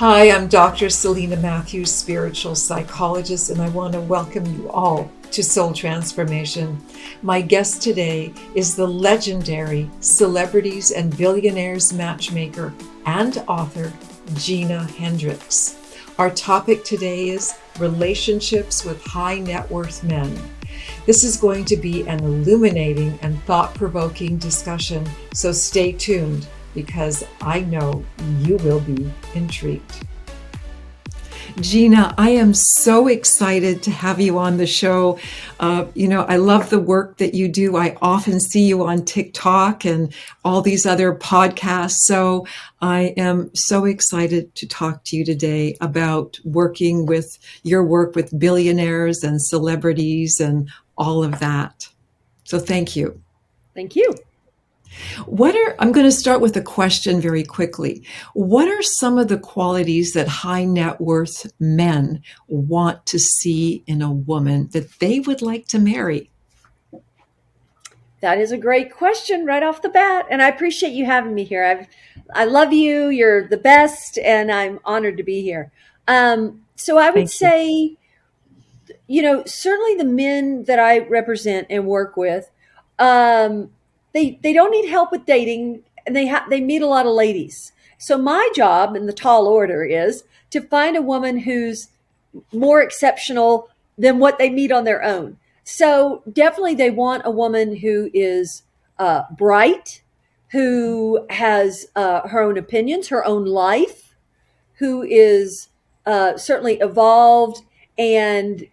Hi, I'm Dr. Selina Matthews, spiritual psychologist, and I want to welcome you all to Soul Transformation. My guest today is the legendary Celebrities and Billionaires matchmaker and author, Gina Hendrix. Our topic today is relationships with high net worth men. This is going to be an illuminating and thought-provoking discussion, so stay tuned, because I know you will be intrigued. Gina, I am so excited to have you on the show. I love the work that you do. I often see you on TikTok and all these other podcasts. So I am so excited to talk to you today about your work with billionaires and celebrities and all of that. So thank you. Thank you. I'm going to start with a question very quickly. What are some of the qualities that high net worth men want to see in a woman that they would like to marry? That is a great question right off the bat. And I appreciate you having me here. I love you. You're the best. And I'm honored to be here. So I would say, certainly the men that I represent and work with, they don't need help with dating, and they meet a lot of ladies. So my job in the tall order is to find a woman who's more exceptional than what they meet on their own. So definitely they want a woman who is bright, who has her own opinions, her own life, who is certainly evolved, and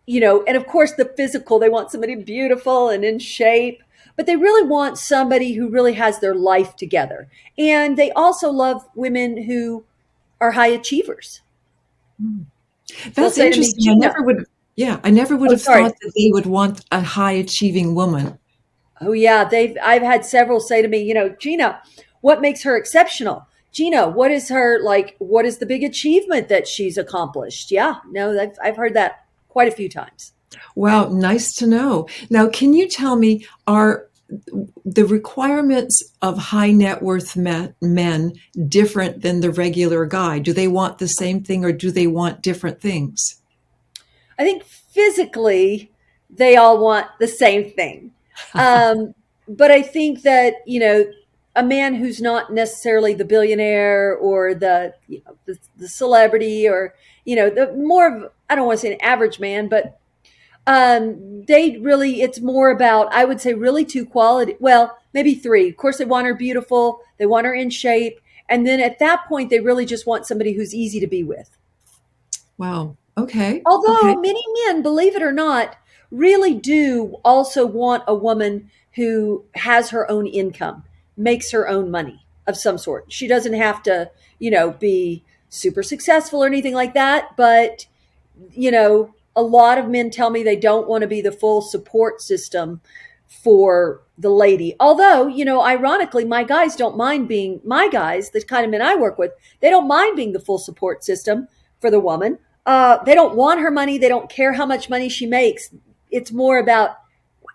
and of course the physical. They want somebody beautiful and in shape, but they really want somebody who really has their life together. And they also love women who are high achievers. That's interesting. I never would have thought that they would want a high achieving woman. Oh yeah. I've had several say to me, Gina, what makes her exceptional? Gina, what is the big achievement that she's accomplished? Yeah, no, I've heard that quite a few times. Wow, nice to know. Now, can you tell me, are the requirements of high net worth men different than the regular guy? Do they want the same thing, or do they want different things? I think physically they all want the same thing. But I think that, a man who's not necessarily the billionaire or the celebrity, or, the more of, I don't want to say an average man, but it's more about, I would say, really two quality. Well, maybe three. Of course, they want her beautiful. They want her in shape. And then at that point, they really just want somebody who's easy to be with. Wow. Okay. Although many men, believe it or not, really do also want a woman who has her own income, makes her own money of some sort. She doesn't have to, be super successful or anything like that. But, a lot of men tell me they don't want to be the full support system for the lady. Although, ironically, my guys, the kind of men I work with, they don't mind being the full support system for the woman. They don't want her money. They don't care how much money she makes. It's more about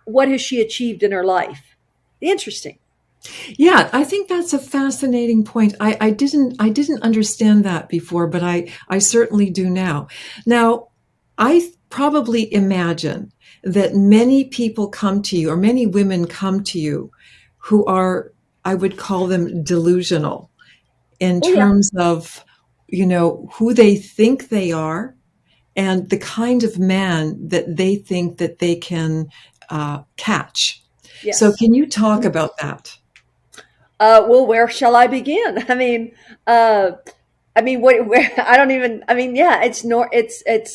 what has she achieved in her life. Interesting. Yeah, I think that's a fascinating point. I didn't understand that before, but I certainly do now. Now, I probably imagine that many people come to you, or many women come to you, who are, I would call them, delusional in terms of, who they think they are and the kind of man that they think that they can catch. Yes. So can you talk about that? Well, where shall I begin? It's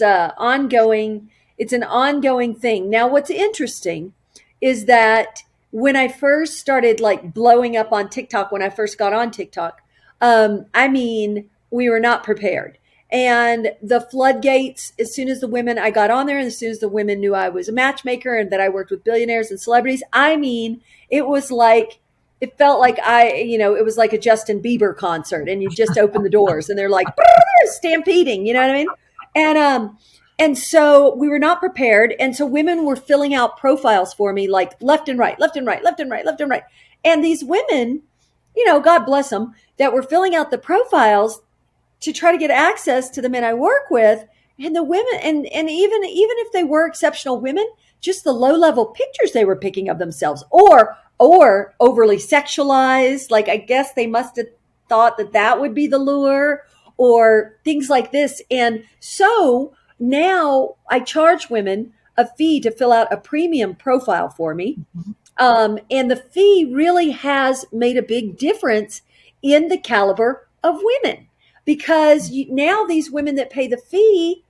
ongoing. It's an ongoing thing. Now, what's interesting is that when I first started blowing up on TikTok, when I first got on TikTok, we were not prepared. And the floodgates, as soon as I got on there, and as soon as the women knew I was a matchmaker and that I worked with billionaires and celebrities, it was like, it felt like it was like a Justin Bieber concert, and you just open the doors and they're like stampeding, you know what I mean? And so we were not prepared. And so women were filling out profiles for me, like left and right, left and right, left and right, left and right. And these women, God bless them, that were filling out the profiles, to try to get access to the men I work with. And the women, and even if they were exceptional women, just the low level pictures they were picking of themselves, or overly sexualized. Like, I guess they must have thought that that would be the lure, or things like this. And so now I charge women a fee to fill out a premium profile for me. And the fee really has made a big difference in the caliber of women, because now these women that pay the fee,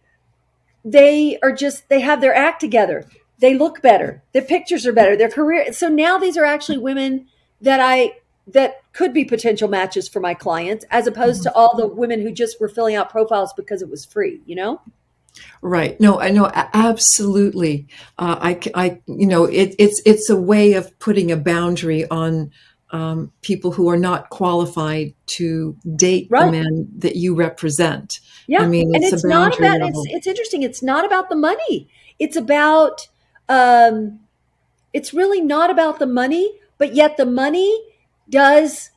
they have their act together. They look better. Their pictures are better. Their career. So now these are actually women that could be potential matches for my clients, as opposed to all the women who just were filling out profiles because it was free, Right. No, I know. Absolutely. It's a way of putting a boundary on people who are not qualified to date the Right. men that you represent. Yeah. I mean, And it's a it's not boundary about, level. it's interesting. It's not about the money. It's about, it's really not about the money, but yet the money does,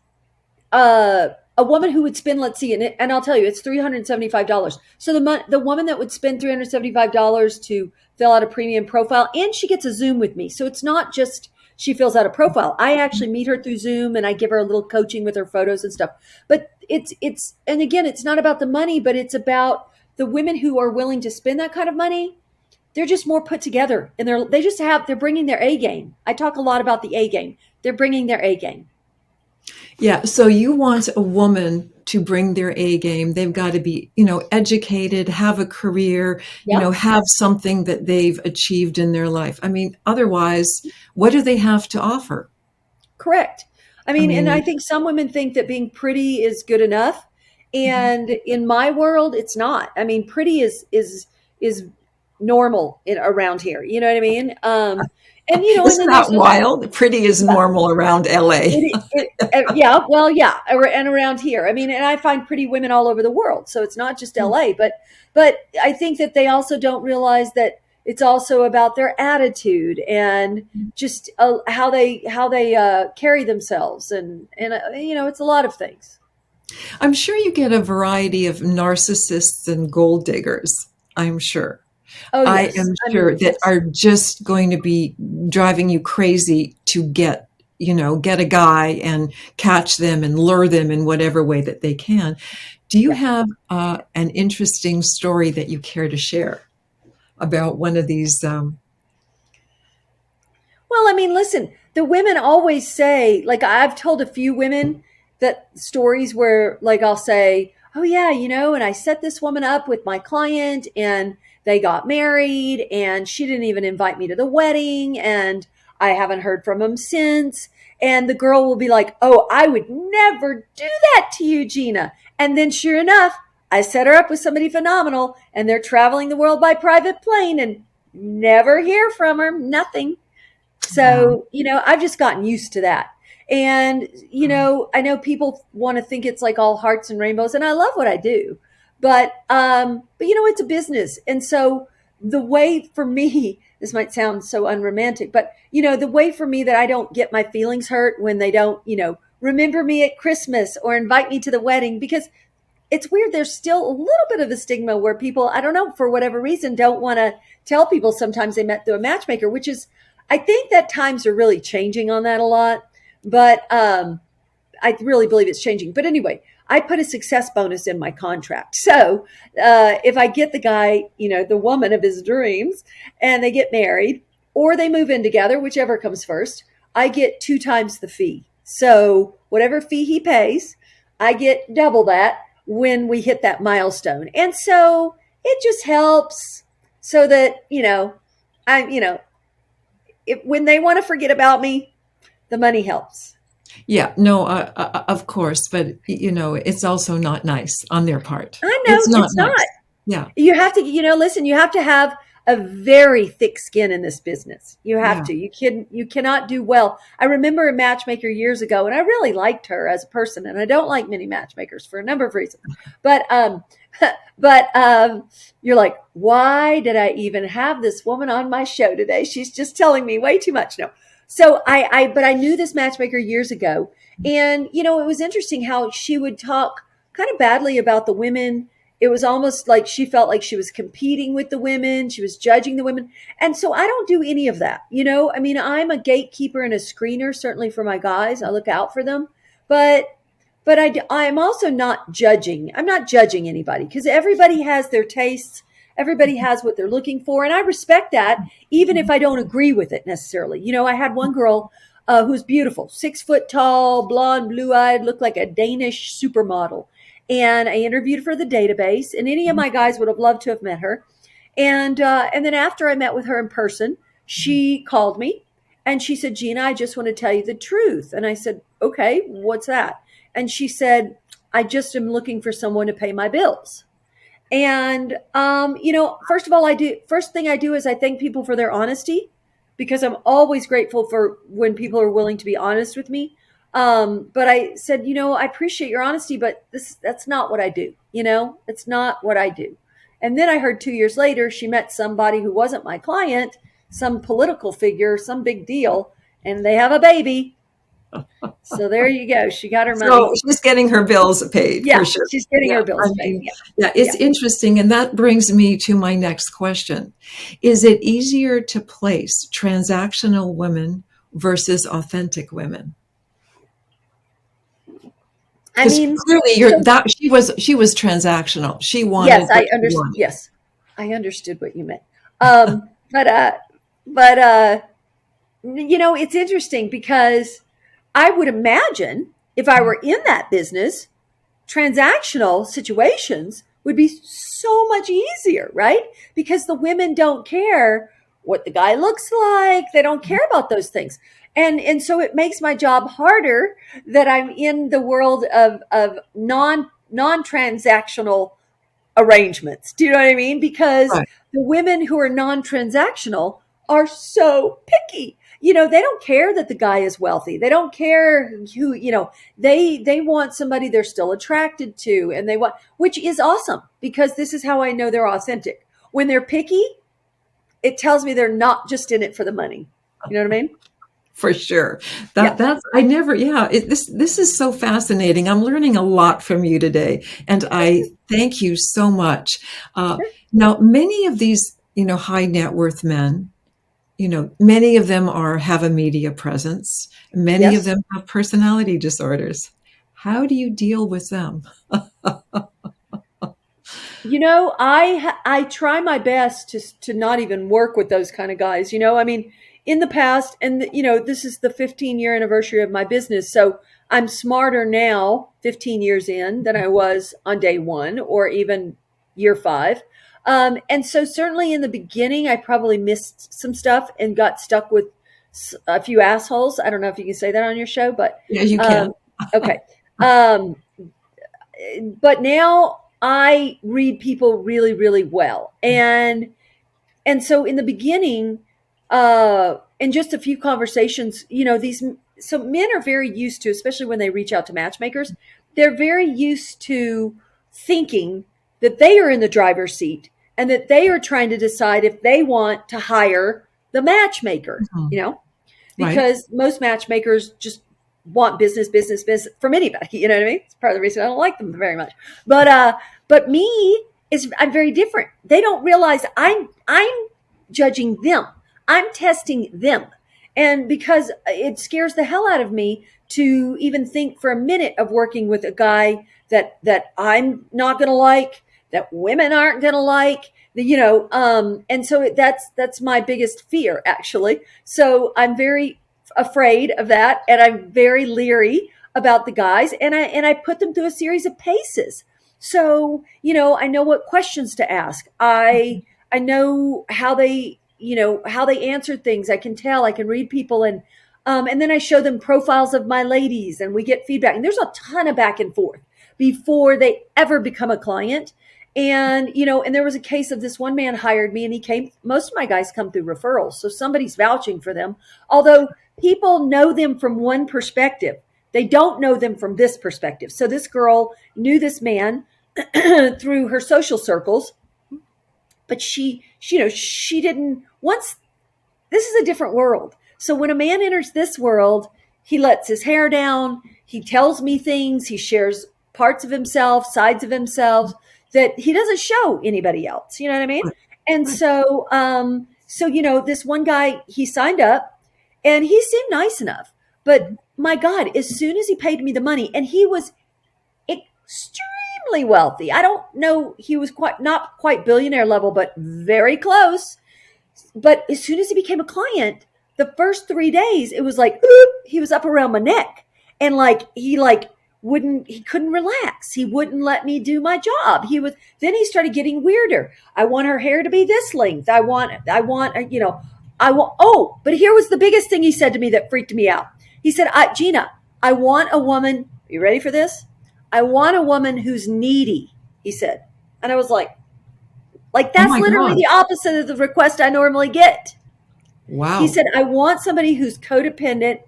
a woman who would spend, let's see, and I'll tell you, it's $375. So the woman that would spend $375 to fill out a premium profile, and she gets a Zoom with me. So it's not just she fills out a profile. I actually meet her through Zoom, and I give her a little coaching with her photos and stuff. But and again, it's not about the money, but it's about the women who are willing to spend that kind of money. They're just more put together, and they're bringing their A game. I talk a lot about the A game. They're bringing their A game. Yeah. So you want a woman to bring their A game. They've got to be, educated, have a career, Yeah. have something that they've achieved in their life. I mean, otherwise, what do they have to offer? Correct. I I mean, and I mean, think some women think that being pretty is good enough. And in my world, it's not. I mean, pretty is normal around here. You know what I mean? And isn't then there's that those, wild? Pretty is yeah, normal around LA. yeah, well, yeah, and around here. I mean, and I find pretty women all over the world. So it's not just LA, but I think that they also don't realize that it's also about their attitude and just how they carry themselves, and it's a lot of things. I'm sure you get a variety of narcissists and gold diggers. I'm sure. Oh I yes, am I sure mean, that are just going to be driving you crazy to get a guy and catch them and lure them in whatever way that they can. Do you yeah. have an interesting story that you care to share about one of these? Well, I mean, listen, the women always say, like, I've told a few women that stories where, like, I'll say, oh, yeah, and I set this woman up with my client and they got married and she didn't even invite me to the wedding and I haven't heard from him since. And the girl will be like, oh, I would never do that to you, Gina. And then sure enough, I set her up with somebody phenomenal and they're traveling the world by private plane and never hear from her, nothing. Wow. So, I've just gotten used to that. And, I know people want to think it's like all hearts and rainbows, and I love what I do. But it's a business. And so the way for me, this might sound so unromantic, but the way for me that I don't get my feelings hurt when they don't, remember me at Christmas or invite me to the wedding, because it's weird. There's still a little bit of a stigma where people, I don't know, for whatever reason, don't want to tell people sometimes they met through a matchmaker, which is, I think that times are really changing on that a lot, but I really believe it's changing. But anyway, I put a success bonus in my contract. So if I get the guy, the woman of his dreams, and they get married or they move in together, whichever comes first, I get 2 times the fee. So whatever fee he pays, I get double that when we hit that milestone. And so it just helps so that, I, when they want to forget about me, the money helps. Yeah, no, of course, but it's also not nice on their part. I know It's not it's not. nice. Yeah, You have to, listen, you have to have a very thick skin in this business. You have yeah. to. You cannot do well. I remember a matchmaker years ago, and I really liked her as a person, and I don't like many matchmakers for a number of reasons. But you're like, why did I even have this woman on my show today? She's just telling me way too much. No. So but I knew this matchmaker years ago, and it was interesting how she would talk kind of badly about the women. It was almost like she felt like she was competing with the women. She was judging the women. And so I don't do any of that. I mean, I'm a gatekeeper and a screener, certainly for my guys. I look out for them. But I'm also not judging. I'm not judging anybody because everybody has their tastes. Everybody has what they're looking for. And I respect that, even if I don't agree with it necessarily. I had one girl who's beautiful, 6 foot tall, blonde, blue eyed, looked like a Danish supermodel. And I interviewed for the database, and any of my guys would have loved to have met her. And then after I met with her in person, she called me and she said, Gina, I just want to tell you the truth. And I said, okay, what's that? And she said, I just am looking for someone to pay my bills. And, first thing I do is I thank people for their honesty because I'm always grateful for when people are willing to be honest with me. But I said, I appreciate your honesty, but that's not what I do. It's not what I do. And then I heard 2 years later, she met somebody who wasn't my client, some political figure, some big deal, and they have a baby. So there you go. She got her money. So she's getting her bills paid, yeah, for sure. She's getting her bills paid. It's interesting. And that brings me to my next question. Is it easier to place transactional women versus authentic women? I mean, clearly she was transactional. She wanted. Yes, I understand. Yes, I understood what you meant. But it's interesting because I would imagine if I were in that business, transactional situations would be so much easier, right? Because the women don't care what the guy looks like. They don't care about those things. And so it makes my job harder that I'm in the world of non-transactional arrangements. Do you know what I mean? Because the women who are non-transactional are so picky. They don't care that the guy is wealthy. They don't care who, they want somebody they're still attracted to, and which is awesome because this is how I know they're authentic. When they're picky, it tells me they're not just in it for the money. You know what I mean? For sure. This is so fascinating. I'm learning a lot from you today, and I thank you so much. Now, many of these, high net worth men, many of them have a media presence. Many of them have personality disorders. How do you deal with them? I try my best to not even work with those kind of guys. I mean, in the past, and this is the 15-year anniversary of my business. So I'm smarter now, 15 years in, than I was on day one or even year 5. And so certainly in the beginning, I probably missed some stuff and got stuck with a few assholes. I don't know if you can say that on your show, but yeah, you can. Okay. But now I read people really, really well. And so in the beginning, in just a few conversations, so men are very used to, especially when they reach out to matchmakers, they're very used to thinking that they are in the driver's seat and that they are trying to decide if they want to hire the matchmaker, because most matchmakers just want business from anybody. You know what I mean? It's part of the reason I don't like them very much. But me I'm very different. They don't realize I'm judging them. I'm testing them. And because it scares the hell out of me to even think for a minute of working with a guy that I'm not going to like, that women aren't going to like, and so that's my biggest fear, actually. So I'm very afraid of that, and I'm very leery about the guys, and I put them through a series of paces. So, I know what questions to ask. I know how they answer things. I can tell, I can read people, and then I show them profiles of my ladies, and we get feedback, and there's a ton of back and forth before they ever become a client. And, and there was a case of this one man hired me, and most of my guys come through referrals. So somebody's vouching for them, although people know them from one perspective. They don't know them from this perspective. So this girl knew this man through her social circles, but she didn't. Once, this is a different world. So when a man enters this world, he lets his hair down. He tells me things. He shares parts of himself, sides of himself that he doesn't show anybody else. You know what I mean? Right. And Right. so this one guy, he signed up and he seemed nice enough. But my God, as soon as he paid me the money, and he was extremely wealthy. I don't know, he was not quite billionaire level, but very close. But as soon as he became a client, the first 3 days, it was like, oop, he was up around my neck. And he couldn't relax. He wouldn't let me do my job. Then he started getting weirder. I want her hair to be this length. But here was the biggest thing he said to me that freaked me out. He said, Gina, I want a woman, are you ready for this? I want a woman who's needy, he said. And I was like Oh that's my literally God. the opposite of the request I normally get. Wow. He said, I want somebody who's codependent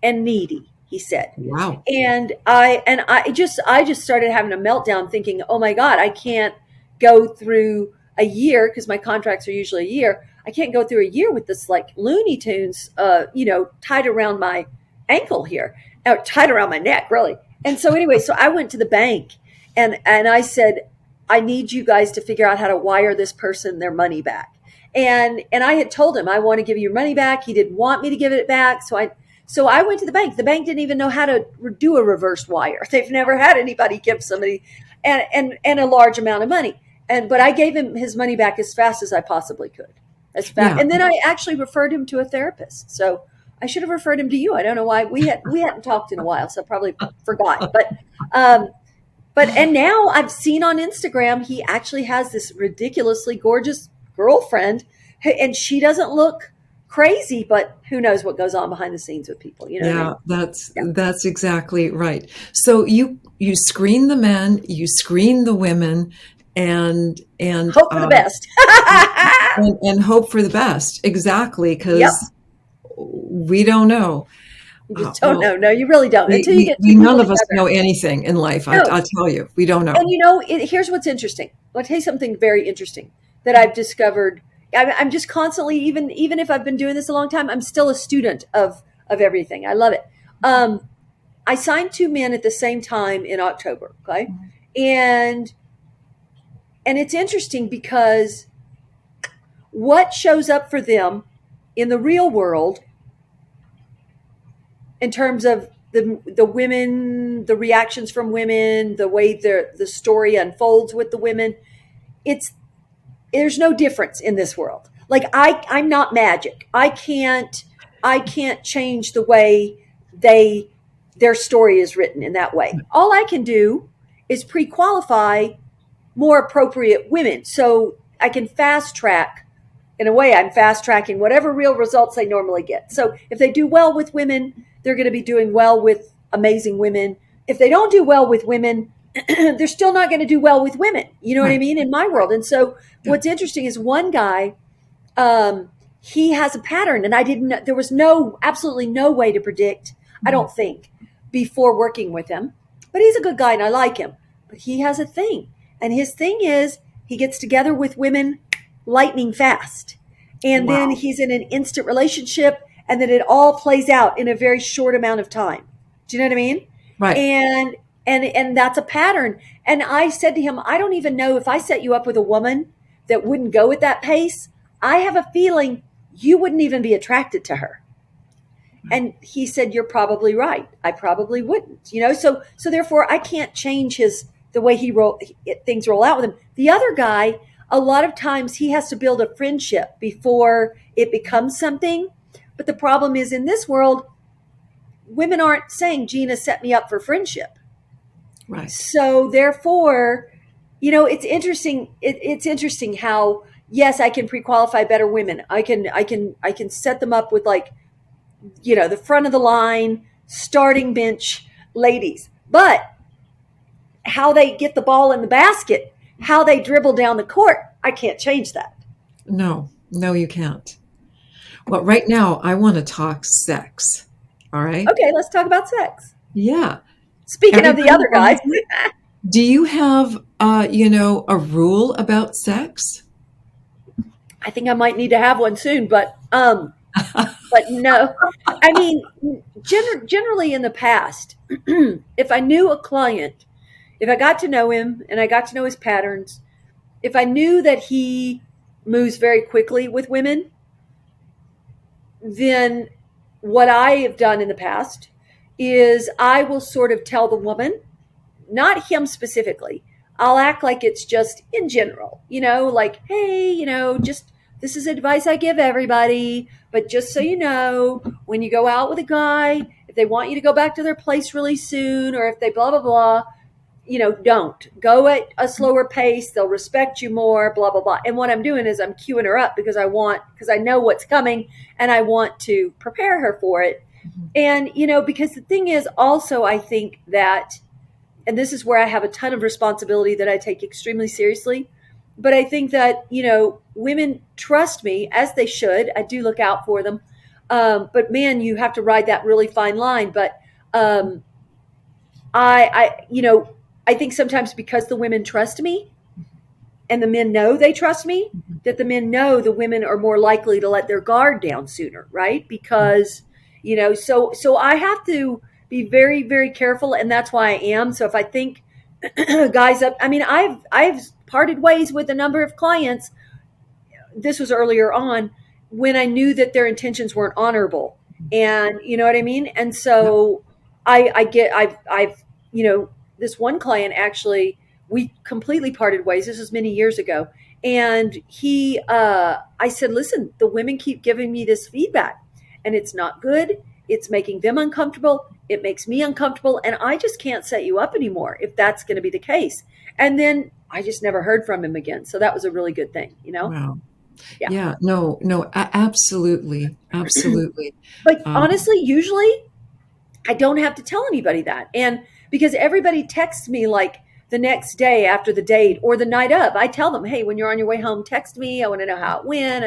and needy, he said. Wow. And I just started having a meltdown thinking, oh my God, I can't go through a year, because my contracts are usually a year. I can't go through a year with this like Looney Tunes, tied around my ankle here, or tied around my neck, really. And so anyway, so I went to the bank and I said, I need you guys to figure out how to wire this person their money back. And I had told him, I want to give you your money back. He didn't want me to give it back. So I went to the bank. The bank didn't even know how to do a reverse wire. They've never had anybody give somebody and a large amount of money. But I gave him his money back as fast as I possibly could. As fast. Yeah. And then I actually referred him to a therapist. So I should have referred him to you. I don't know why we hadn't talked in a while, so I probably forgot. And now I've seen on Instagram, he actually has this ridiculously gorgeous girlfriend, and she doesn't look crazy, but who knows what goes on behind the scenes with people, you know? Yeah, what I mean? that's exactly right. So you screen the men, you screen the women, and Hope for the best. and hope for the best. Exactly, because Yep. we don't know. You just don't know. No, you really don't. Until you get two None people of us together. know anything in life. No. I'll tell you, we don't know. And here's what's interesting. I'll tell you something very interesting that I've discovered. I'm just constantly, even if I've been doing this a long time, I'm still a student of everything. I love it. I signed 2 men at the same time in October. Okay. And it's interesting because what shows up for them in the real world in terms of the women, the reactions from women, the way the story unfolds with the women, there's no difference in this world. Like I'm not magic. I can't change the way their story is written in that way. All I can do is pre-qualify more appropriate women. So I can fast track. In a way, I'm fast tracking whatever real results they normally get. So if they do well with women, they're going to be doing well with amazing women. If they don't do well with women, they're still not going to do well with women. You know what I mean? In my world. And so what's interesting is one guy, he has a pattern, and there was absolutely no way to predict, I don't think, before working with him. But he's a good guy and I like him. But he has a thing. And his thing is he gets together with women lightning fast. And then he's in an instant relationship, and then it all plays out in a very short amount of time. Do you know what I mean? Right. And that's a pattern. And I said to him, I don't even know if I set you up with a woman that wouldn't go at that pace. I have a feeling you wouldn't even be attracted to her. And he said, you're probably right. I probably wouldn't, so therefore I can't change the way things roll out with him. The other guy, a lot of times he has to build a friendship before it becomes something. But the problem is, in this world, women aren't saying, Gina, set me up for friendship. Right. So therefore, it's interesting. It's interesting how, yes, I can pre-qualify better women. I can set them up with the front of the line, starting bench ladies. But how they get the ball in the basket, how they dribble down the court, I can't change that. No, you can't. Well, right now I want to talk sex. All right. Okay, let's talk about sex. Yeah. Speaking of the other guys. Do you have, a rule about sex? I think I might need to have one soon, but no. I mean, generally in the past, if I knew a client if I got to know him and I got to know his patterns, if I knew that he moves very quickly with women, then what I have done in the past is I will sort of tell the woman, not him specifically. I'll act like it's just in general, like, hey, just this is advice I give everybody. But just so you know, when you go out with a guy, if they want you to go back to their place really soon, or if they blah, blah, blah, don't go at a slower pace. They'll respect you more, blah, blah, blah. And what I'm doing is I'm queuing her up because I know what's coming and I want to prepare her for it. And, because the thing is also, I think that, and this is where I have a ton of responsibility that I take extremely seriously. But I think that, women trust me, as they should. I do look out for them. But man, you have to ride that really fine line. But I think sometimes because the women trust me and the men know they trust me, that the men know the women are more likely to let their guard down sooner, right? Because, so I have to be very, very careful, and that's why I am. So if I think guys up, I've parted ways with a number of clients. This was earlier on when I knew that their intentions weren't honorable, and you know what I mean. And so I've this one client actually, we completely parted ways. This was many years ago, and I said, listen, the women keep giving me this feedback, and it's not good. It's making them uncomfortable. It makes me uncomfortable. And I just can't set you up anymore if that's going to be the case. And then I just never heard from him again. So that was a really good thing, Wow. Yeah. Yeah. No, absolutely. Absolutely. But honestly, usually I don't have to tell anybody that. And because everybody texts me like the next day after the date or the night of, I tell them, hey, when you're on your way home, text me. I want to know how it went.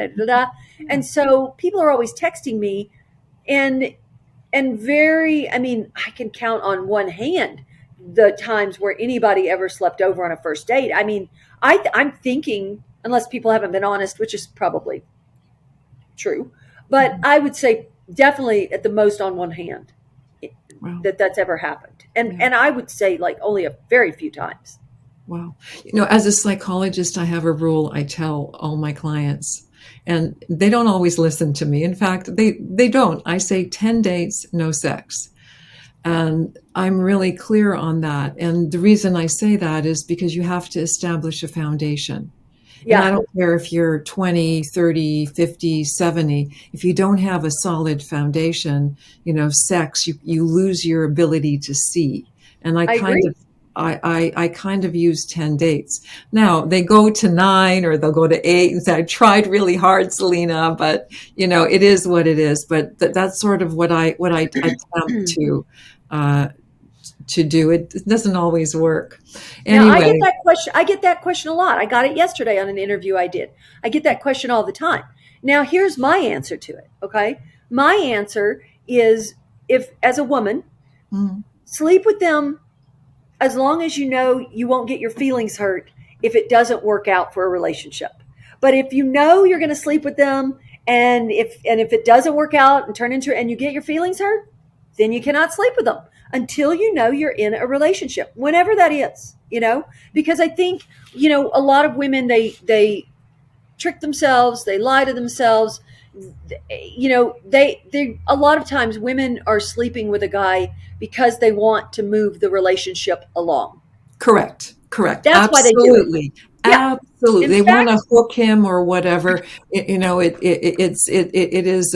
And so people are always texting me, and I can count on one hand the times where anybody ever slept over on a first date. I'm thinking, unless people haven't been honest, which is probably true, but I would say definitely at the most on one hand Wow. that's ever happened. And I would say like only a very few times. Wow. As a psychologist, I have a rule I tell all my clients, and they don't always listen to me. In fact, they don't. I say 10 dates, no sex. And I'm really clear on that. And the reason I say that is because you have to establish a foundation. Yeah. And I don't care if you're 20, 30, 50, 70. If you don't have a solid foundation, sex, you lose your ability to see. And I kind of use 10 dates. Now they go to 9 or they'll go to 8 and say, I tried really hard, Selina, but it is what it is. But that's sort of what I attempt to do. It doesn't always work. Anyway. Now, I get that question a lot. I got it yesterday on an interview I did. I get that question all the time. Now, here's my answer to it. Okay. My answer is, if as a woman, sleep with them as long as you know you won't get your feelings hurt if it doesn't work out for a relationship. But if you know you're going to sleep with them, and if it doesn't work out and you get your feelings hurt, then you cannot sleep with them until you know you're in a relationship, whenever that is, because I think, a lot of women, they trick themselves, they lie to themselves. They a lot of times women are sleeping with a guy because they want to move the relationship along. Correct. That's Absolutely. why they do it. Yeah. Absolutely. They want to hook him or whatever. It is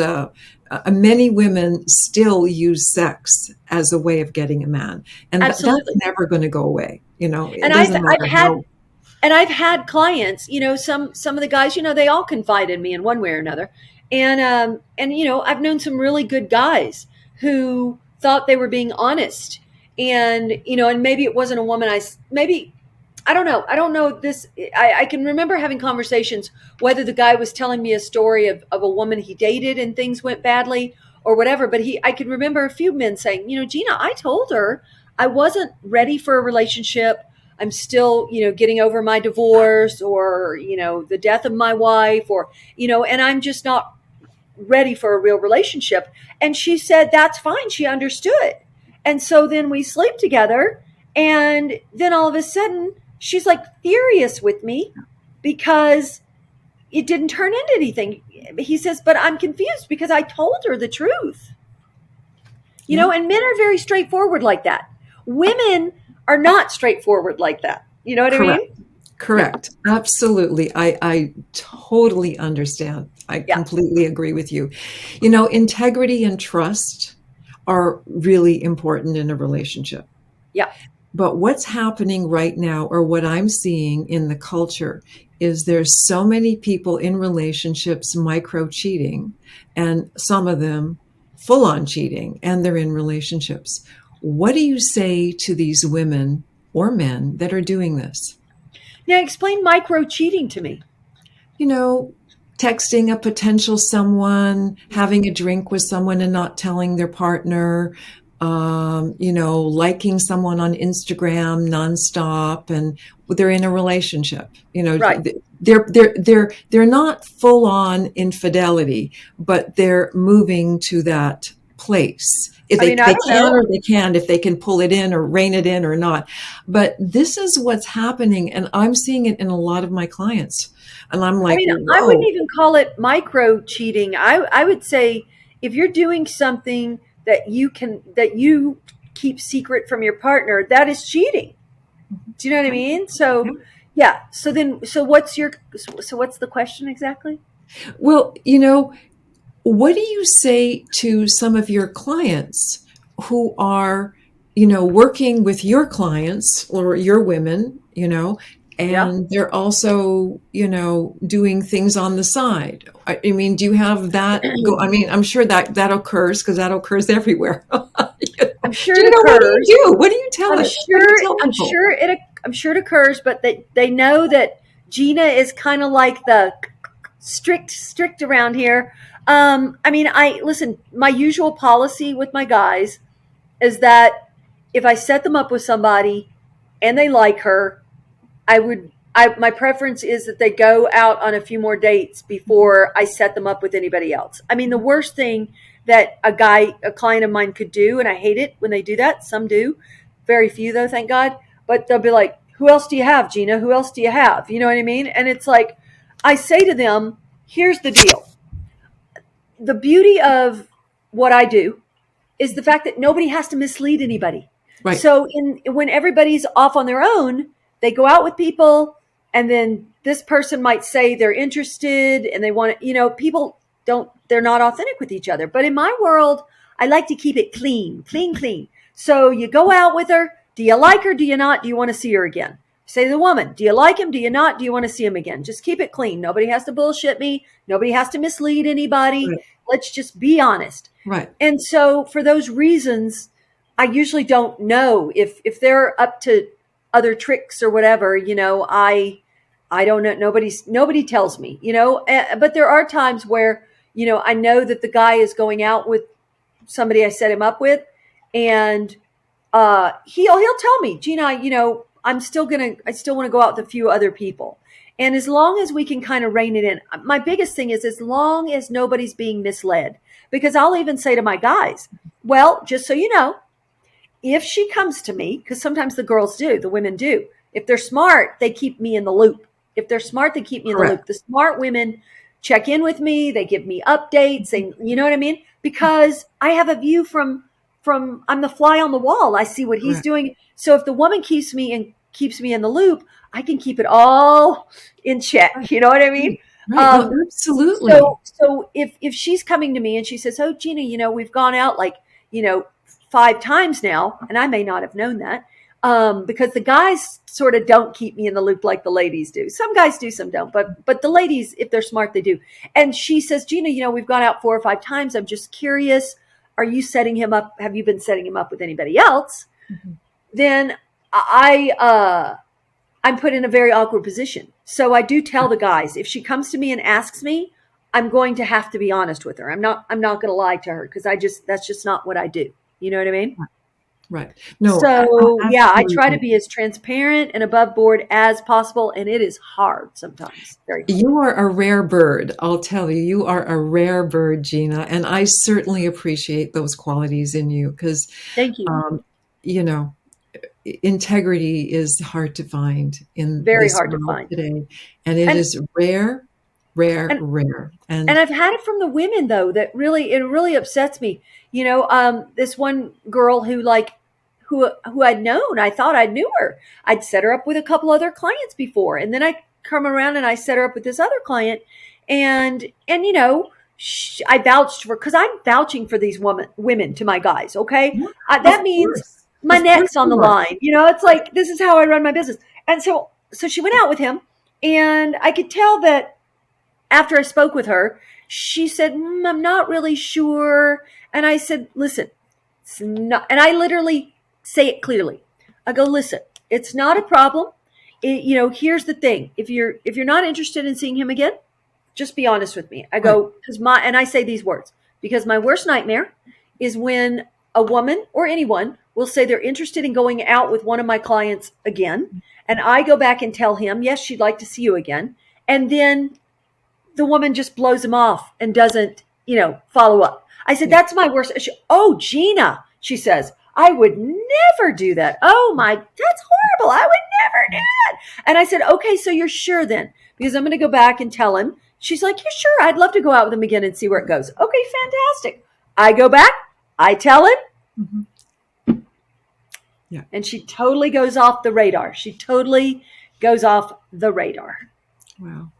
many women still use sex as a way of getting a man, and that's never going to go away. And I've had clients, some of the guys, they all confide in me in one way or another. And I've known some really good guys who thought they were being honest, and maybe it wasn't a woman. I don't know. I don't know this. I can remember having conversations whether the guy was telling me a story of a woman he dated and things went badly or whatever. But I can remember a few men saying, Gina, I told her I wasn't ready for a relationship. I'm still, getting over my divorce or, the death of my wife or, and I'm just not ready for a real relationship. And she said, that's fine. She understood. And so then we sleep together And then all of a sudden, she's like furious with me because it didn't turn into anything. He says, but I'm confused because I told her the truth. Yeah. And men are very straightforward like that. Women are not straightforward like that. You know what I Correct. mean? Correct. Absolutely. I totally understand. I Yeah. completely agree with you. Integrity and trust are really important in a relationship. Yeah. But what's happening right now, or what I'm seeing in the culture, is there's so many people in relationships micro cheating, and some of them full on cheating, and they're in relationships. What do you say to these women or men that are doing this? Now explain micro cheating to me. You know, Texting a potential someone, having a drink with someone and not telling their partner, liking someone on Instagram nonstop, and they're in a relationship. Right. They're not full on infidelity, but they're moving to that place. If I they mean, I they don't can know. or they can't, if they can pull it in or rein it in or not. But this is what's happening, and I'm seeing it in a lot of my clients. And I'm I like, mean, I wouldn't whoa. even call it micro cheating. I would say if you're doing something that you keep secret from your partner, that is cheating. Do you know what I Okay. mean? Yeah. So yeah. So what's the question exactly? Well, what do you say to some of your clients who are, working with your clients or your women, Yeah. and they're also, doing things on the side? I mean, do you have that go? I mean, I'm sure that occurs, because that occurs everywhere. I'm sure it Gina, what do you occurs. do? What do you tell I'm it? What do you sure. tell I'm people? sure it. I'm sure it occurs, but they know that Gina is kind of like the strict around here. I mean, I listen. My usual policy with my guys is that if I set them up with somebody and they like her, my preference is that they go out on a few more dates before I set them up with anybody else. I mean, the worst thing that a client of mine could do, and I hate it when they do that. Some do, very few though, thank God. But they'll be like, "Who else do you have, Gina? Who else do you have?" You know what I mean? And it's like, I say to them, "Here's the deal. The beauty of what I do is the fact that nobody has to mislead anybody. Right. So when everybody's off on their own, they go out with people, and then this person might say they're interested and they want to, people don't, they're not authentic with each other. But in my world, I like to keep it clean, clean, clean. So you go out with her. Do you like her? Do you not? Do you want to see her again? Say to the woman, do you like him? Do you not? Do you want to see him again? Just keep it clean. Nobody has to bullshit me. Nobody has to mislead anybody. Right. Let's just be honest. Right. And so for those reasons, I usually don't know if they're up to other tricks or whatever, I don't know. Nobody tells me, but there are times where, I know that the guy is going out with somebody I set him up with, and he'll tell me, Gina, I still want to go out with a few other people. And as long as we can kind of rein it in, my biggest thing is as long as nobody's being misled, because I'll even say to my guys, well, just so you know, if she comes to me, because sometimes the girls do, the women do, if they're smart, they keep me in the loop. If they're smart, they keep me in the loop. Correct. The smart women check in with me. They give me updates. You know what I mean? Because I have a view from I'm the fly on the wall. I see what he's Correct. doing. So if the woman keeps me in the loop, I can keep it all in check. Right. You know what I mean? Right. No, Um, absolutely. so if she's coming to me and she says, "Oh, Gina, we've gone out like, 5 times now," and I may not have known that, because the guys sort of don't keep me in the loop like the ladies do. Some guys do, some don't, but the ladies, if they're smart, they do. And she says, "Gina, we've gone out 4 or 5 times. I'm just curious. Are you setting him up? Have you been setting him up with anybody else?" Mhm. Then I'm put in a very awkward position. So I do tell the guys, if she comes to me and asks me, I'm going to have to be honest with her. I'm not going to lie to her, because that's just not what I do. You know what I mean? Right. No, So yeah, I try to absolutely. be as transparent and above board as possible. And it is hard sometimes, very hard. You are a rare bird. I'll tell you, you are a rare bird, Gina. And I certainly appreciate those qualities in you, because, Thank you. um, you know, integrity is hard to find in Very this hard to world find. today, and it And is rare, rare, and rare. and And I've had it from the women though that really upsets me. This one girl who I'd known, I thought I knew her. I'd set her up with a couple other clients before, and then I come around and I set her up with this other client, and I vouched for because I'm vouching for these women to my guys. Okay, yeah, that means my of course neck's on the you are. line. It's like this is how I run my business. And so she went out with him, and I could tell that after I spoke with her, she said, I'm not really sure. And I said, listen, it's not, and I literally say it clearly. I go, listen, it's not a problem. Here's the thing. If you're not interested in seeing him again, just be honest with me. I Right. go, and I say these words, because my worst nightmare is when a woman or anyone will say they're interested in going out with one of my clients again. And I go back and tell him, yes, she'd like to see you again. And then the woman just blows him off and doesn't, follow up. I said, Yeah. that's my worst issue. Oh, Gina, she says, I would never do that. Oh that's horrible. I would never do that. And I said, okay, so you're sure then? Because I'm going to go back and tell him. She's like, you're sure? I'd love to go out with him again and see where it goes. Okay, fantastic. I go back, I tell him, Mhm. Yeah. and she totally goes off the radar. She totally goes off the radar. Wow.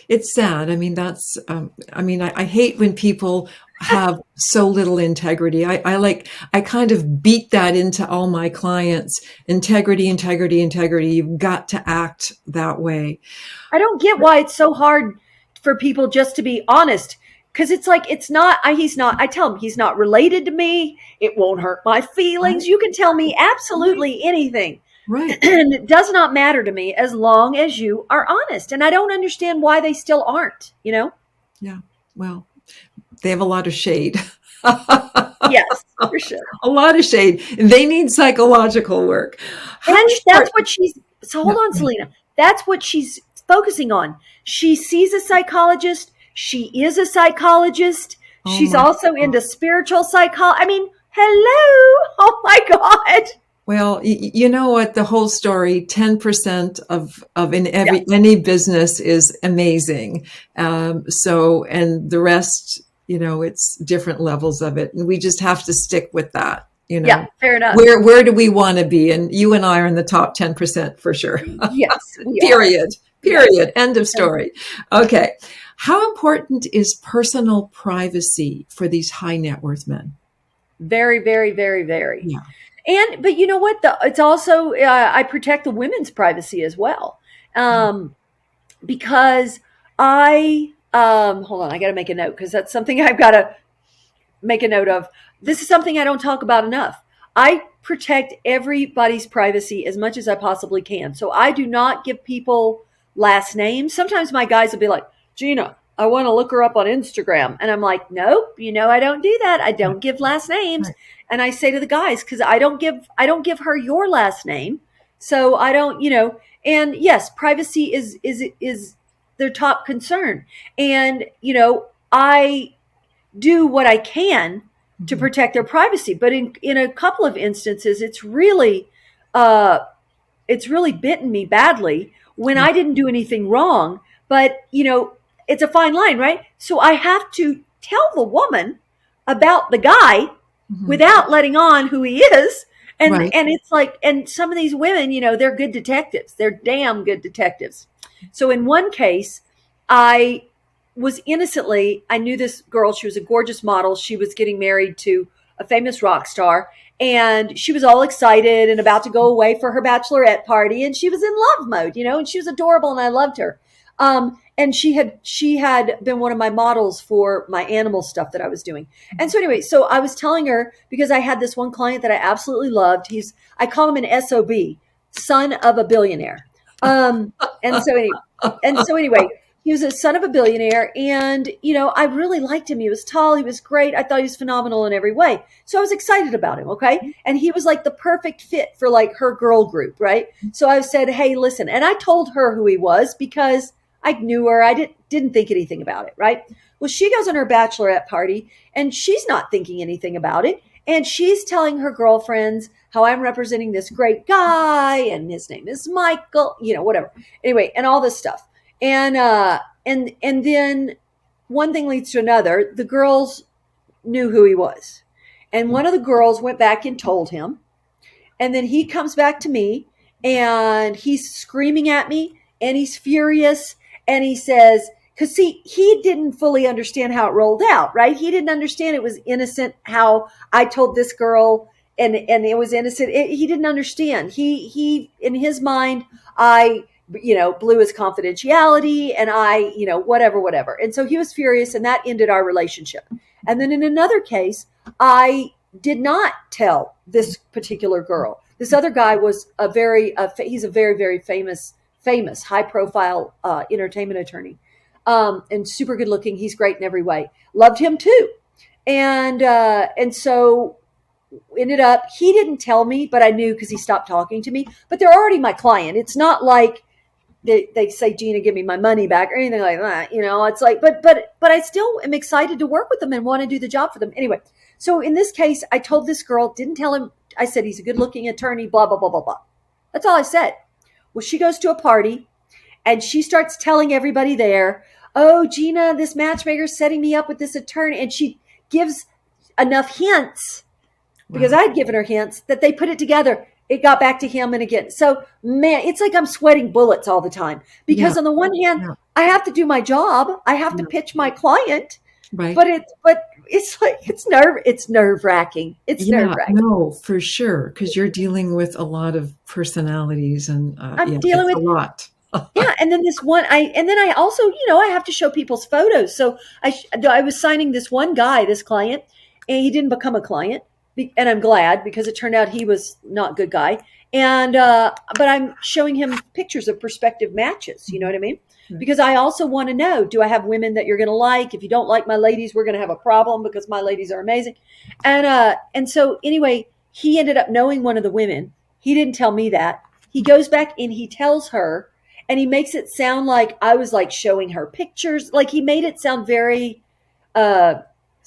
It's sad. I mean, I hate when people have so little integrity. I kind of beat that into all my clients. Integrity, integrity, integrity. You've got to act that way. I don't get why it's so hard for people just to be honest. Because it's like, I tell him he's not related to me. It won't hurt my feelings. Right. You can tell me absolutely anything. Right. And it does not matter to me as long as you are honest. And I don't understand why they still aren't, Yeah. Well, they have a lot of shade. Yes, for sure. A lot of shade. They need psychological work. And How that's important- what so hold Yeah. on, Selena. That's what she's focusing on. She sees a psychologist. She is a psychologist. Oh She's my also God. into spiritual psychology. I mean, hello. Oh my God. Well, you know what? The whole story, 10% of in Yeah. any business is amazing. And the rest, it's different levels of it. And we just have to stick with that, Yeah, fair enough. Where do we want to be? And you and I are in the top 10% for sure. Yes, we Period. are. Yes. Period. End of story. Okay. How important is personal privacy for these high net worth men? Very, very, very, very. Yeah. But you know what? It's also, I protect the women's privacy as well. Because hold on, I got to make a note because that's something I've got to make a note of. This is something I don't talk about enough. I protect everybody's privacy as much as I possibly can. So I do not give people last names. Sometimes my guys will be like, Gina, I want to look her up on Instagram. And I'm like, nope, I don't do that. I don't give last names. Right. And I say to the guys, because I don't give her your last name. So I don't, and yes, privacy is their top concern. And, I do what I can to protect their privacy. But in a couple of instances, it's really bitten me badly when I didn't do anything wrong. But, it's a fine line, right? So I have to tell the woman about the guy without letting on who he is. And Right. and it's like, and some of these women, they're good detectives. They're damn good detectives. So in one case, I knew this girl. She was a gorgeous model. She was getting married to a famous rock star. And she was all excited and about to go away for her bachelorette party. And she was in love mode, and she was adorable and I loved her. And she had been one of my models for my animal stuff that I was doing. And so anyway, so I was telling her, because I had this one client that I absolutely loved. I call him an SOB, son of a billionaire. And so anyway, he was a son of a billionaire, and I really liked him. He was tall, he was great. I thought he was phenomenal in every way. So I was excited about him, okay? And he was like the perfect fit for like her girl group, right? So I said, "Hey, listen." And I told her who he was because I knew her. I didn't think anything about it, right? Well, she goes on her bachelorette party and she's not thinking anything about it. And she's telling her girlfriends how I'm representing this great guy and his name is Michael, whatever. Anyway, and all this stuff. And then one thing leads to another. The girls knew who he was. And one of the girls went back and told him. And then he comes back to me and he's screaming at me and he's furious. And he says, because see, he didn't fully understand how it rolled out, right? He didn't understand it was innocent how I told this girl and it was innocent. He didn't understand. He in his mind, I blew his confidentiality and I, whatever. And so he was furious and that ended our relationship. And then in another case, I did not tell this particular girl. This other guy was he's a very, very famous, high profile entertainment attorney. And super good looking. He's great in every way. Loved him too. And so ended up, he didn't tell me, but I knew because he stopped talking to me, but they're already my client. It's not like they say, Gina, give me my money back or anything like that. It's like, but I still am excited to work with them and want to do the job for them. Anyway, so in this case, I told this girl, didn't tell him. I said, he's a good looking attorney, blah, blah, blah, blah, blah. That's all I said. Well, she goes to a party and she starts telling everybody there, oh, Gina, this matchmaker's setting me up with this attorney. And she gives enough hints because I'd given her hints that they put it together. It got back to him and again. So, man, it's like I'm sweating bullets all the time because on the one hand, I have to do my job. I have to pitch my client. Right. But it's like, it's nerve wracking. It's nerve wracking. No, for sure. Because you're dealing with a lot of personalities and I'm dealing with a lot. Yeah. And then I also, I have to show people's photos. So I was signing this one guy, this client, and he didn't become a client. And I'm glad because it turned out he was not a good guy. And, but I'm showing him pictures of prospective matches. You know what I mean? Right. Because I also want to know, do I have women that you're going to like? If you don't like my ladies, we're going to have a problem because my ladies are amazing. And so anyway, he ended up knowing one of the women. He didn't tell me that. He goes back and he tells her, and he makes it sound like I was like showing her pictures. Like he made it sound very,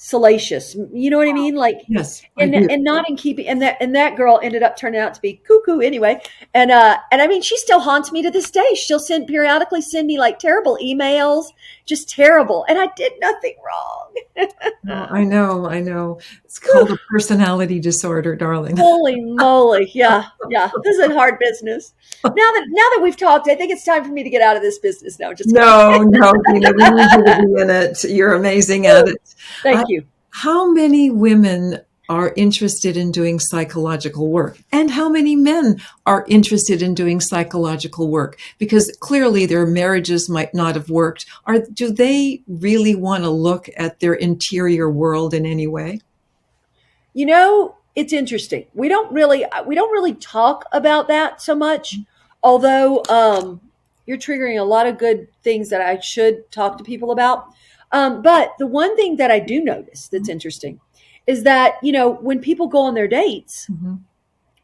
salacious, you know what I mean? Like, yes, and not in keeping, and that girl ended up turning out to be cuckoo anyway. And I mean, she still haunts me to this day. She'll periodically send me like terrible emails, just terrible. And I did nothing wrong. I know. It's called a personality disorder, darling. Holy moly. Yeah. This is a hard business. Now that we've talked, I think it's time for me to get out of this business now. No, Gina, we need you to be in it. You're amazing at it. Thank you. How many women are interested in doing psychological work? And how many men are interested in doing psychological work? Because clearly their marriages might not have worked. Do they really want to look at their interior world in any way? It's interesting. We don't really talk about that so much, although you're triggering a lot of good things that I should talk to people about. But the one thing that I do notice that's interesting is that, when people go on their dates,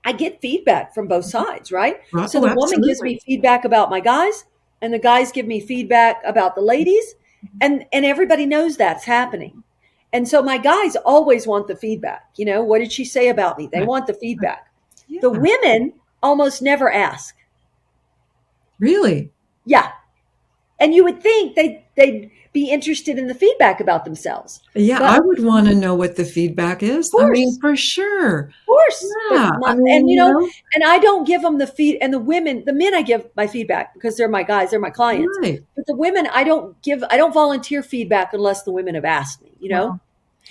I get feedback from both sides, right? So the woman gives me feedback about my guys and the guys give me feedback about the ladies and everybody knows that's happening. And so my guys always want the feedback. What did she say about me? They want the feedback. Yeah. The women almost never ask. Really? Yeah. And you would think they'd be interested in the feedback about themselves. Yeah, but I would want to know what the feedback is. I mean, for sure. Of course. Yeah. And I don't give them the men I give my feedback because they're my guys, they're my clients. Right. But the women I don't volunteer feedback unless the women have asked me,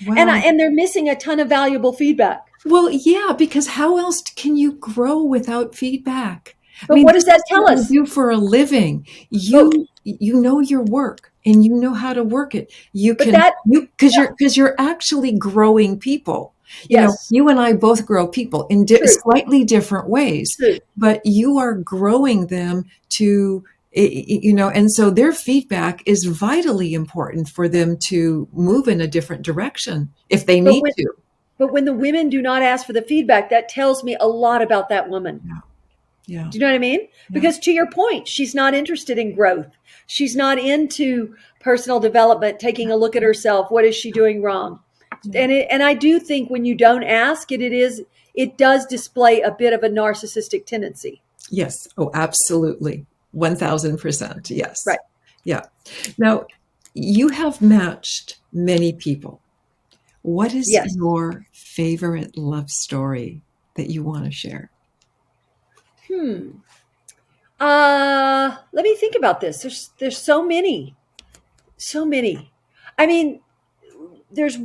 Wow. And they're missing a ton of valuable feedback. Well, yeah, because how else can you grow without feedback? But what does that tell us? You do for a living. You know your work and you know how to work it. Because you're actually growing people. You and I both grow people in slightly different ways, but you are growing them to, and so their feedback is vitally important for them to move in a different direction if they need to. But when the women do not ask for the feedback, that tells me a lot about that woman. Yeah. Do you know what I mean? Yeah. Because to your point, she's not interested in growth. She's not into personal development, taking a look at herself. What is she doing wrong? Yeah. And I do think when you don't ask it does display a bit of a narcissistic tendency. Yes. Oh, absolutely. 1000%. Yes. Right. Yeah. Now, you have matched many people. What is Yes. your favorite love story that you want to share? Hmm. Let me think about this. There's so many. So many. I mean, there's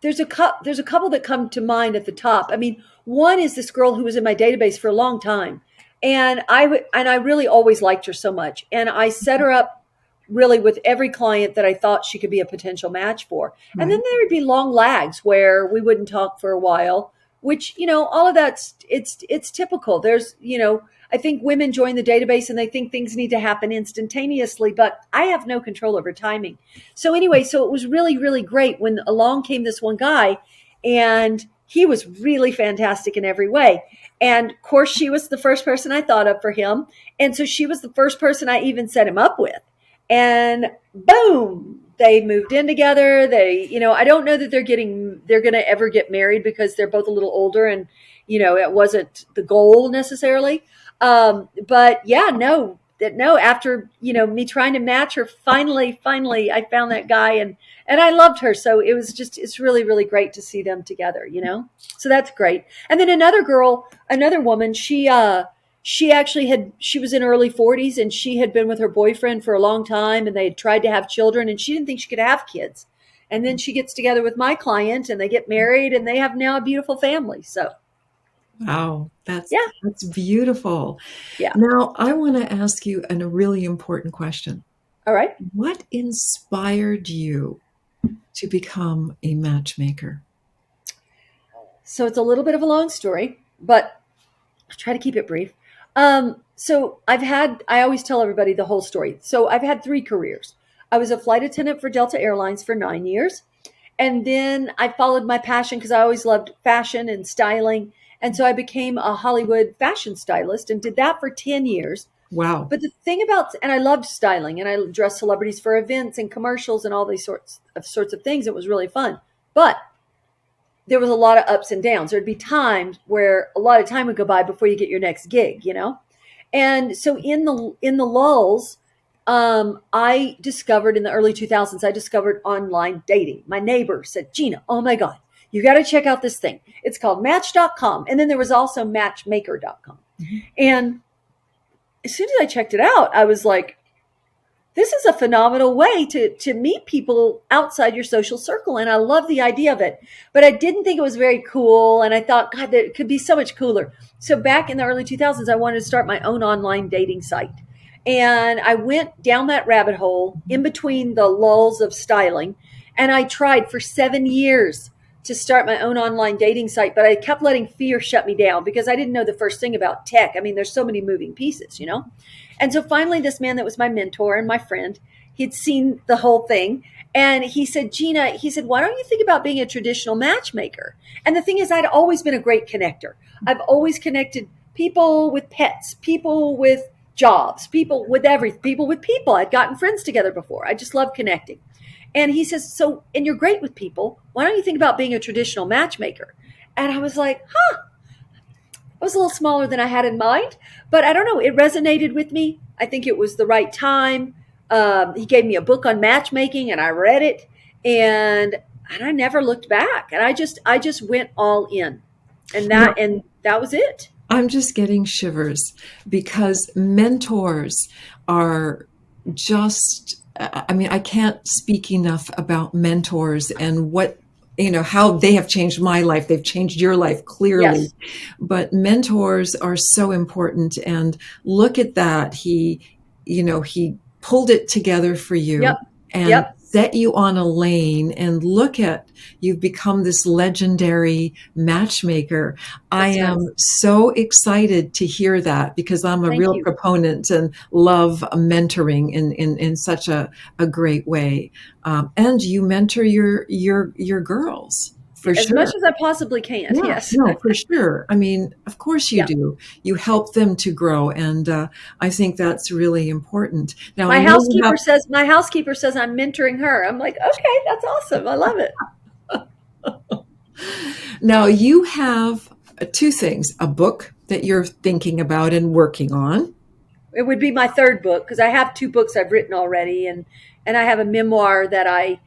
there's a couple that come to mind at the top. I mean, one is this girl who was in my database for a long time, and I really always liked her so much, and I set her up really with every client that I thought she could be a potential match for. And then Right. there would be long lags where we wouldn't talk for a while, which, all of that's it's typical. I think women join the database and they think things need to happen instantaneously, but I have no control over timing. So anyway, so it was really, really great when along came this one guy, and he was really fantastic in every way. And of course, she was the first person I thought of for him. And so she was the first person I even set him up with. And boom, they moved in together. I don't know that they're going to ever get married because they're both a little older, and, it wasn't the goal necessarily. But yeah, no, after, me trying to match her, finally, I found that guy, and I loved her. So it's really, really great to see them together. So that's great. And then another woman, she was in early 40s, and she had been with her boyfriend for a long time, and they had tried to have children, and she didn't think she could have kids. And then she gets together with my client, and they get married, and they have now a beautiful family. So Wow, that's yeah, that's beautiful. yeah. Now, I want to ask you a really important question. All right. What inspired you to become a matchmaker? So it's a little bit of a long story, but I'll try to keep it brief. So I always tell everybody the whole story. So I've had 3 careers. I was a flight attendant for Delta Airlines for 9 years. And then I followed my passion because I always loved fashion and styling. And so I became a Hollywood fashion stylist and did that for 10 years. Wow. But and I loved styling, and I dressed celebrities for events and commercials and all these sorts of things. It was really fun. But there was a lot of ups and downs. There'd be times where a lot of time would go by before you get your next gig. And so in the lulls, I discovered in the early 2000s, I discovered online dating. My neighbor said, Gina, oh my God, you got to check out this thing. It's called Match.com. And then there was also Matchmaker.com. Mm-hmm. And as soon as I checked it out, I was like, this is a phenomenal way to meet people outside your social circle. And I love the idea of it, but I didn't think it was very cool. And I thought, God, that it could be so much cooler. So back in the early 2000s, I wanted to start my own online dating site. And I went down that rabbit hole in between the lulls of styling. And I tried for 7 years to start my own online dating site, but I kept letting fear shut me down because I didn't know the first thing about tech. I mean, there's so many moving pieces. And so finally, this man that was my mentor and my friend, he'd seen the whole thing. And he said, Gina, why don't you think about being a traditional matchmaker? And the thing is, I'd always been a great connector. I've always connected people with pets, people with jobs, people with everything, people with people. I'd gotten friends together before. I just love connecting. And he says, and you're great with people. Why don't you think about being a traditional matchmaker? And I was like, it was a little smaller than I had in mind, but I don't know. It resonated with me. I think it was the right time. He gave me a book on matchmaking, and I read it, and I never looked back. And I just went all in, and that was it. I'm just getting shivers because mentors are just, I mean, I can't speak enough about mentors and how they have changed my life. They've changed your life clearly. Yes. But mentors are so important. And look at that. He pulled it together for you. Yep. And Yep. set you on a lane, and look at, you've become this legendary matchmaker. I am so excited to hear that because I'm a real proponent and love mentoring in such a great way. And you mentor your girls. For as sure. much as I possibly can. Yeah, Yes. no, for sure. I mean, of course you Yeah. do. You help them to grow, and I think that's really important. Now, My housekeeper says I'm mentoring her. I'm like, okay, that's awesome. I love it. Now, you have two things, a book that you're thinking about and working on. It would be my third book because I have two books I've written already, and I have a memoir that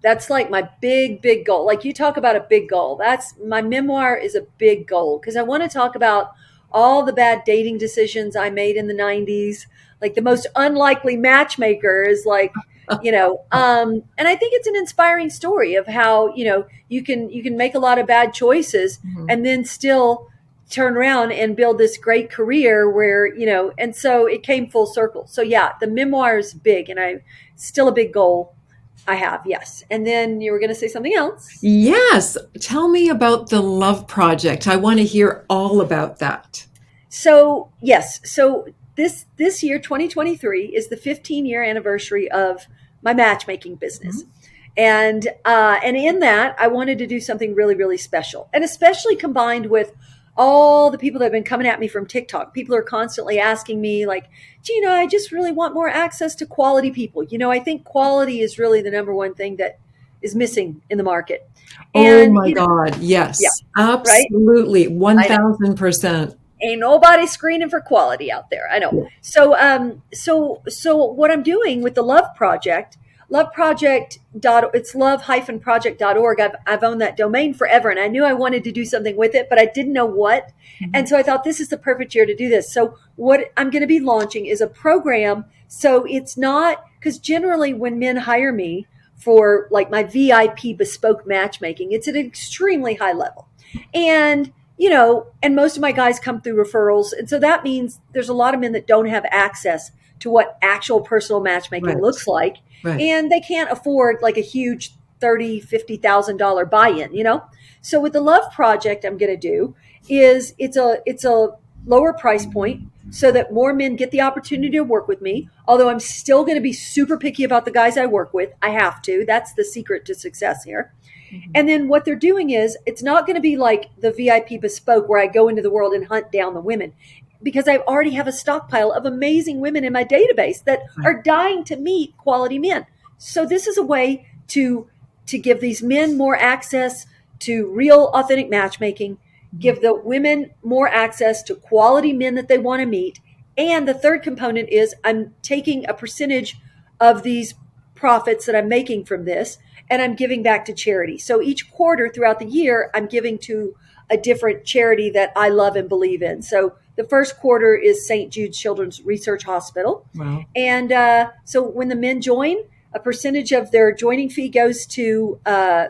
that's like my big goal. Like you talk about a big goal. That's my memoir is a big goal because I want to talk about all the bad dating decisions I made in the 90s. Like the most unlikely matchmaker is like, and I think it's an inspiring story of how, you can make a lot of bad choices and then still turn around and build this great career where, and so it came full circle. So yeah, the memoir is big and I still a big goal I have. Yes. And then you were going to say something else. Yes. Tell me about the Love Project. I want to hear all about that. So yes. So this year, 2023 is the 15-year anniversary of my matchmaking business. And in that, I wanted to do something really, really special, and especially combined with all the people that have been coming at me from TikTok. People are constantly asking me like, Gina, I just really want more access to quality people. I think quality is really the number one thing that is missing in the market. Oh my God. Yes, yeah, absolutely. Right? 1000%. Ain't nobody screening for quality out there. I know. Yeah. So what I'm doing with the Love Project it's love-project.org. I've owned that domain forever, and I knew I wanted to do something with it, but I didn't know what. And so I thought this is the perfect year to do this. So what I'm going to be launching is a program. So it's not, because generally when men hire me for like my VIP bespoke matchmaking, it's at an extremely high level. And and most of my guys come through referrals. And so that means there's a lot of men that don't have access to what actual personal matchmaking looks like. Right. And they can't afford like a huge $30,000, $50,000 buy-in, So with the Love Project, I'm going to do is it's a lower price point so that more men get the opportunity to work with me. Although I'm still going to be super picky about the guys I work with. I have to. That's the secret to success here. And then what they're doing is it's not going to be like the VIP bespoke where I go into the world and hunt down the women, because I already have a stockpile of amazing women in my database that are dying to meet quality men. So this is a way to give these men more access to real authentic matchmaking, give the women more access to quality men that they want to meet. And the third component is I'm taking a percentage of these profits that I'm making from this, and I'm giving back to charity. So each quarter throughout the year, I'm giving to a different charity that I love and believe in. So the first quarter is St. Jude's Children's Research Hospital. Wow. And so when the men join, a percentage of their joining fee goes to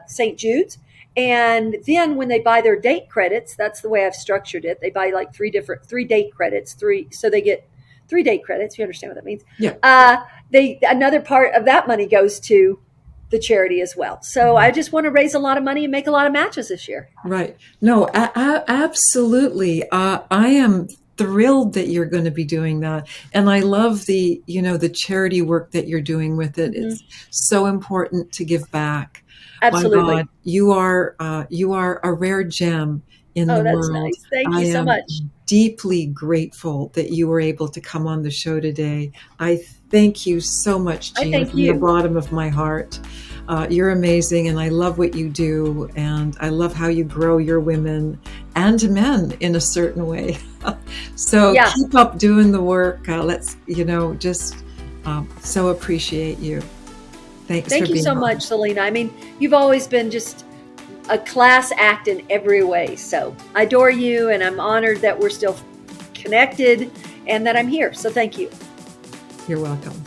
St. Jude's. And then when they buy their date credits, that's the way I've structured it. They buy like three date credits, so they get 3 date credits. You understand what that means? Yeah. Another part of that money goes to the charity as well. So I just want to raise a lot of money and make a lot of matches this year. Right. No, absolutely. I am thrilled that you're going to be doing that. And I love the charity work that you're doing with it. It's so important to give back. Absolutely. My God, you are a rare gem in the that's world. Nice. Thank you so much. Deeply grateful that you were able to come on the show today. I thank you so much, Gina, from the bottom of my heart. You're amazing, and I love what you do, and I love how you grow your women and men in a certain way. So keep up doing the work. Let's, just so appreciate you. Thanks for being on. Thank you so much, Selina. I mean, you've always been just a class act in every way. So I adore you, and I'm honored that we're still connected and that I'm here. So thank you. You're welcome.